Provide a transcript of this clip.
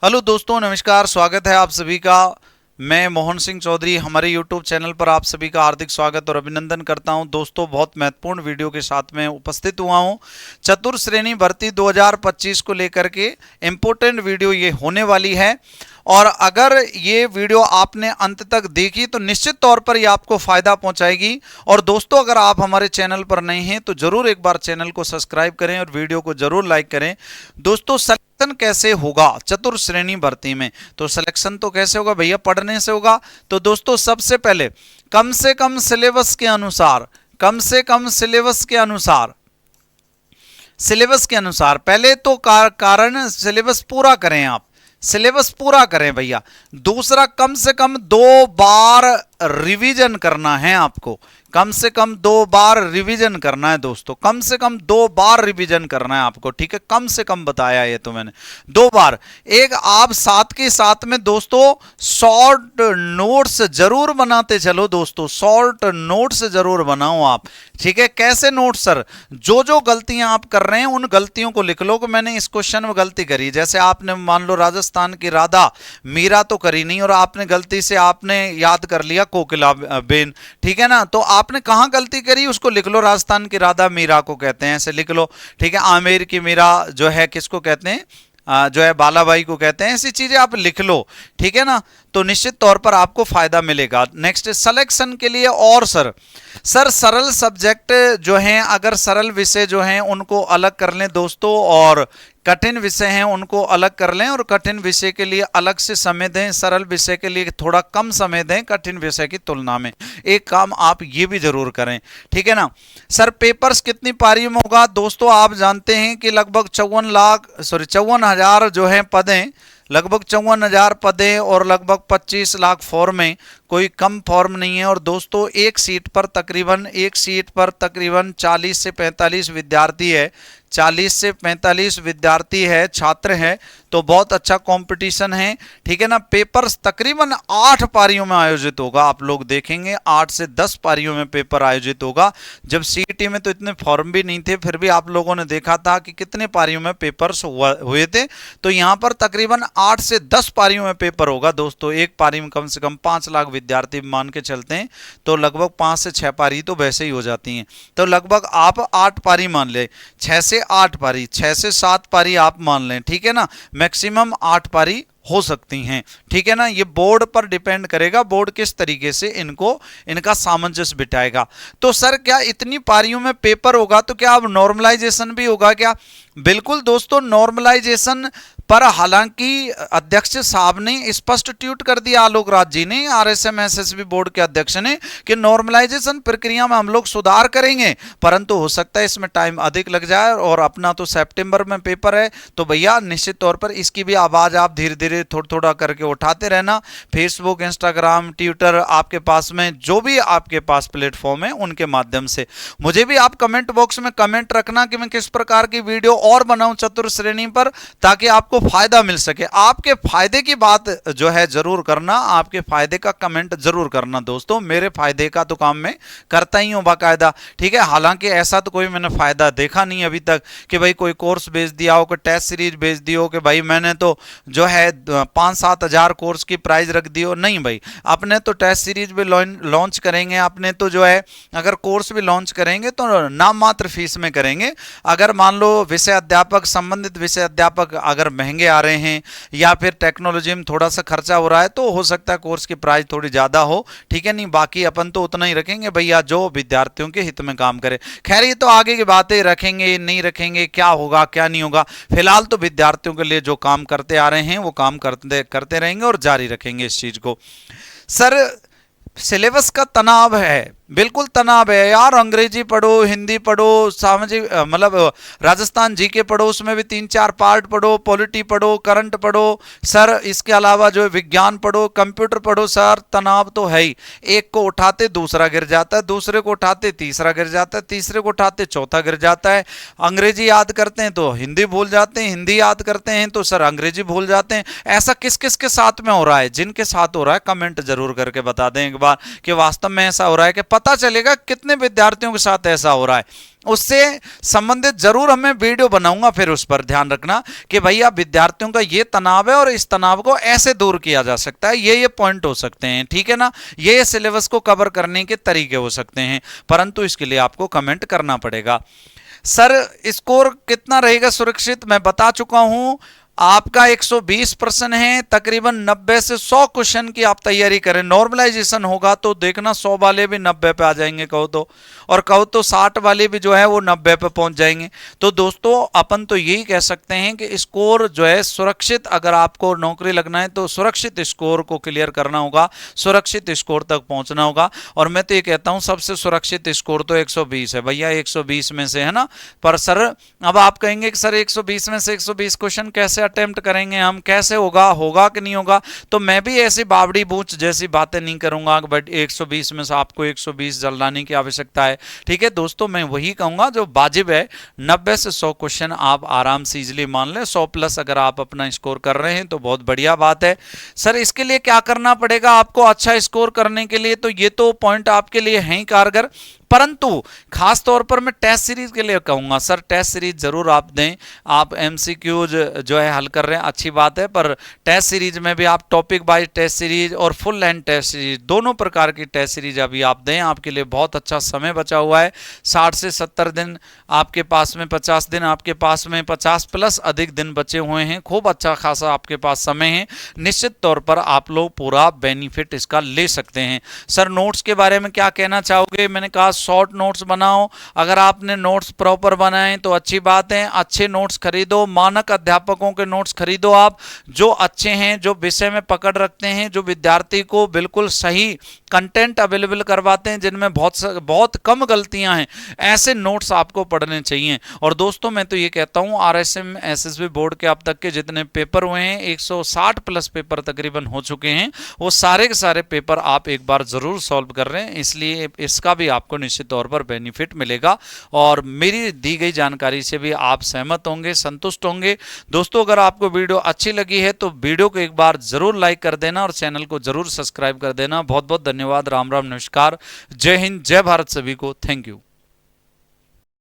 Hello दोस्तों, नमस्कार। स्वागत है आप सभी का। मैं मोहन सिंह चौधरी हमारे YouTube चैनल पर आप सभी का हार्दिक स्वागत और अभिनंदन करता हूं। दोस्तों, बहुत महत्वपूर्ण वीडियो के साथ में उपस्थित हुआ हूं। चतुर श्रेणी भर्ती 2025 को लेकर के इम्पोर्टेंट वीडियो ये होने वाली है और अगर ये वीडियो आपने अंत तक देखी तो निश्चित तौर पर ये आपको फायदा पहुंचाएगी। और दोस्तों, अगर आप हमारे चैनल पर नए हैं तो जरूर एक बार चैनल को सब्सक्राइब करें और वीडियो को जरूर लाइक करें। दोस्तों, सिलेक्शन कैसे होगा चतुर श्रेणी भर्ती में? तो सिलेक्शन तो कैसे होगा भैया? पढ़ने से होगा। तो दोस्तों, सबसे पहले कम से कम सिलेबस के अनुसार, सिलेबस के अनुसार पहले तो कारण सिलेबस पूरा करें। आप सिलेबस पूरा करें भैया। दूसरा, कम से कम 2 बार रिवीजन करना है आपको। कम से कम 2 बार रिवीजन करना है दोस्तों, कम से कम 2 बार रिवीजन करना है आपको। ठीक है, कम से कम बताया ये तो मैंने 2 बार। एक, आप साथ के साथ में दोस्तों शॉर्ट नोट्स जरूर बनाते चलो दोस्तों, शॉर्ट नोट्स जरूर बनाओ आप। ठीक है, कैसे नोट सर? जो जो गलतियां आप कर रहे हैं उन गलतियों को लिख लो कि मैंने इस क्वेश्चन में गलती करी। जैसे आपने मान लो राजस्थान की राधा मीरा तो करी नहीं और आपने गलती से आपने याद कर लिया कोकिला बेन। ठीक है ना, तो आपने कहां गलती करी उसको लिख लो। राजस्थान की राधा मीरा को कहते हैं, ऐसे लिख लो। ठीक है, आमेर की मीरा जो है किसको कहते हैं? जो है बालाबाई को कहते हैं। ऐसी चीजें आप लिख लो। ठीक है ना, तो निश्चित तौर पर आपको फायदा मिलेगा। नेक्स्ट, सिलेक्शन के लिए और सर सरल सब्जेक्ट जो हैं, अगर सरल विषय जो हैं उनको अलग कर लें दोस्तों और कठिन विषय हैं उनको अलग कर लें। और कठिन विषय के लिए अलग से समय दें, सरल विषय के लिए थोड़ा कम समय दें कठिन विषय की तुलना में। एक काम आप ये भी जरूर करें। ठीक है ना सर। पेपर्स कितनी पारी में होगा दोस्तों? आप जानते हैं कि लगभग 54,000 जो है पदें, लगभग 54,000 पदें और लगभग 25 लाख फॉर्म में, कोई कम फॉर्म नहीं है। और दोस्तों, एक सीट पर तकरीबन 40 से 45 विद्यार्थी है, 40 से 45 विद्यार्थी है, छात्र है। तो बहुत अच्छा कंपटीशन है। ठीक है ना। पेपर्स तकरीबन 8 पारियों में आयोजित होगा। आप लोग देखेंगे 8 से 10 पारियों में पेपर आयोजित होगा। जब सीईटी में तो इतने फॉर्म भी नहीं थे, फिर भी आप लोगों ने देखा था कि कितने पारियों में पेपर्स हुए थे। तो यहां पर तकरीबन 8 से 10 पारियों में पेपर होगा दोस्तों। एक पारी में कम से कम 5 लाख विद्यार्थी मान के चलते हैं तो लगभग 5 से 6 पारी तो वैसे ही हो जाती हैं। तो लगभग आप 8 पारी मान ले, 6 से 8 पारी, 6 से 7 पारी आप मान लें। ठीक है ना, मैक्सिमम 8 पारी हो सकती हैं। ठीक है ना, ये बोर्ड पर डिपेंड करेगा, बोर्ड किस तरीके से इनका सामंजस्य बिठाएगा। तो सर, क्या इतनी पारियों में पेपर होगा तो क्या अब नॉर्मलाइजेशन भी होगा क्या? बिल्कुल दोस्तों, नॉर्मलाइजेशन पर हालांकि अध्यक्ष साहब ने स्पष्ट ट्वीट कर दिया, आलोक राज जी ने, आरएसएम एसएसबी बोर्ड के अध्यक्ष ने, कि नॉर्मलाइजेशन प्रक्रिया में हम लोग सुधार करेंगे, परंतु हो सकता है इसमें टाइम अधिक लग जाए। और अपना तो सितंबर में पेपर है, तो भैया निश्चित तौर पर इसकी भी आवाज आप धीरे धीरे थोड़ा थोड़ा करके उठाते रहना। फेसबुक, इंस्टाग्राम, ट्विटर, आपके पास में जो भी आपके पास प्लेटफॉर्म है उनके माध्यम से मुझे भी आप कमेंट बॉक्स में कमेंट रखना कि मैं किस प्रकार की वीडियो और बनाऊं चतुर श्रेणी पर, ताकि आपको फायदा मिल सके। आपके फायदे की बात जो है जरूर करना, आपके फायदे का कमेंट जरूर करना दोस्तों। मेरे फायदे का तो काम मैं करता ही हूं बाकायदा। ठीक है, हालांकि ऐसा तो कोई मैंने फायदा देखा नहीं अभी तक कि भाई कोई कोर्स भेज दिया हो, कोई टेस्ट सीरीज भेज दी हो कि भाई मैंने तो जो है 5-7 हजार कोर्स की प्राइस रख दी हो। नहीं भाई, अपने तो टेस्ट सीरीज भी लॉन्च करेंगे, अपने तो जो है अगर कोर्स भी लॉन्च करेंगे तो नाम मात्र फीस में करेंगे। अगर मान लो विषय अध्यापक, संबंधित विषय अध्यापक अगर महंगे आ रहे हैं या फिर टेक्नोलॉजी में थोड़ा सा खर्चा हो रहा है तो हो सकता है कोर्स की प्राइस थोड़ी ज्यादा हो। ठीक है, नहीं बाकी अपन तो उतना ही रखेंगे भैया जो विद्यार्थियों के हित में काम करे। खैर, ये तो आगे की बातें, रखेंगे नहीं रखेंगे, क्या होगा क्या नहीं होगा। फिलहाल तो विद्यार्थियों के लिए जो काम करते आ रहे हैं वो काम करते रहेंगे और जारी रखेंगे इस चीज को। सर, सिलेबस का तनाव है, बिल्कुल तनाव है यार। अंग्रेजी पढ़ो, हिंदी पढ़ो, सामाजिक मतलब राजस्थान जीके पढ़ो, उसमें भी 3-4 पार्ट पढ़ो, पॉलिटी पढ़ो, करंट पढ़ो सर। इसके अलावा जो विज्ञान पढ़ो, कंप्यूटर पढ़ो सर। तनाव तो है ही। एक को उठाते दूसरा गिर जाता है, दूसरे को उठाते तीसरा गिर जाता है, तीसरे को उठाते चौथा गिर जाता है। अंग्रेजी याद करते हैं तो हिंदी भूल जाते हैं, हिंदी याद करते हैं तो सर अंग्रेजी भूल जाते हैं। ऐसा किस किस के साथ में हो रहा है? जिनके साथ हो रहा है कमेंट जरूर करके बता दें एक बार कि वास्तव में ऐसा हो रहा है कि पता चलेगा कितने विद्यार्थियों के साथ ऐसा हो रहा है। उससे संबंधित जरूर हमें वीडियो बनाऊंगा, फिर उस पर ध्यान रखना कि भैया विद्यार्थियों का ये तनाव है और इस तनाव को ऐसे दूर किया जा सकता है, ये पॉइंट हो सकते हैं, ठीक है ना, ये सिलेबस को कवर करने के तरीके हो सकते हैं, परंतु इसके लिए आपको कमेंट करना पड़ेगा। सर स्कोर कितना रहेगा सुरक्षित, मैं बता चुका हूं, आपका 120 प्रश्न है, तकरीबन 90 से 100 क्वेश्चन की आप तैयारी करें। नॉर्मलाइजेशन होगा तो देखना 100 वाले भी 90 पे आ जाएंगे कहो तो, और कहो तो 60 वाले भी जो है वो 90 पे पहुंच जाएंगे। तो दोस्तों अपन तो यही कह सकते हैं कि स्कोर जो है सुरक्षित, अगर आपको नौकरी लगना है तो सुरक्षित स्कोर को क्लियर करना होगा, सुरक्षित स्कोर तक पहुंचना होगा। और मैं तो ये कहता हूं सबसे सुरक्षित स्कोर तो 120 है भैया, 120 में से, है ना। पर सर अब आप कहेंगे कि सर 120 में से 120 क्वेश्चन कैसे अटेम्प्ट करेंगे हम, कैसे होगा कि नहीं होगा। तो मैं भी ऐसी बावड़ी बूच जैसी बातें नहीं करूंगा बट 120 में से आपको 120 जलाने की आवश्यकता है, ठीक है दोस्तों। मैं वही कहूंगा जो वाजिब है, 90 से 100 क्वेश्चन आप आराम से इजीली मान लें। 100 प्लस अगर आप अपना स्कोर कर रहे हैं तो बहुत बढ़िया बात है। सर इसके लिए क्या करना पड़ेगा आपको अच्छा स्कोर करने के लिए, तो ये तो पॉइंट आपके लिए हैं ही कारगर, परंतु खास तौर पर मैं टेस्ट सीरीज के लिए कहूंगा सर टेस्ट सीरीज जरूर आप दें। आप एमसीक्यूज जो है हल कर रहे हैं अच्छी बात है, पर टेस्ट सीरीज में भी आप टॉपिक वाइज टेस्ट सीरीज और फुल लेंथ टेस्ट सीरीज दोनों प्रकार की टेस्ट सीरीज अभी आप दें, आपके लिए बहुत अच्छा समय बचा हुआ है। 60 से 70 दिन आपके पास में, 50 दिन आपके पास में, 50 प्लस अधिक दिन बचे हुए हैं, खूब अच्छा खासा आपके पास समय है। निश्चित तौर पर आप लोग पूरा बेनिफिट इसका ले सकते हैं। सर नोट्स के बारे में क्या कहना चाहोगे, मैंने कहा शॉर्ट नोट्स बनाओ, अगर आपने नोट्स प्रॉपर बनाए तो अच्छी बात है, अच्छे नोट्स खरीदो, मानक अध्यापकों के नोट्स खरीदो आप, जो अच्छे हैं, जो विषय में पकड़ रखते हैं, जो विद्यार्थी को बिल्कुल सही कंटेंट अवेलेबल करवाते हैं, जिनमें बहुत कम गलतियां हैं, ऐसे नोट्स आपको पढ़ने चाहिए। और दोस्तों मैं तो ये कहता हूं आरएसएम एसएसबी बोर्ड के अब तक के जितने पेपर हुए हैं 160 प्लस पेपर तकरीबन हो चुके हैं, वो सारे के सारे पेपर आप एक बार जरूर सॉल्व कर रहे हैं, इसलिए इसका भी आपको निश्चित तौर पर बेनिफिट मिलेगा। और मेरी दी गई जानकारी से भी आप सहमत होंगे, संतुष्ट होंगे। दोस्तों अगर आपको वीडियो अच्छी लगी है तो वीडियो को एक बार जरूर लाइक कर देना और चैनल को जरूर सब्सक्राइब कर देना। बहुत बहुत धन्यवाद, राम राम, नमस्कार, जय हिंद, जय भारत सभी को, थैंक यू।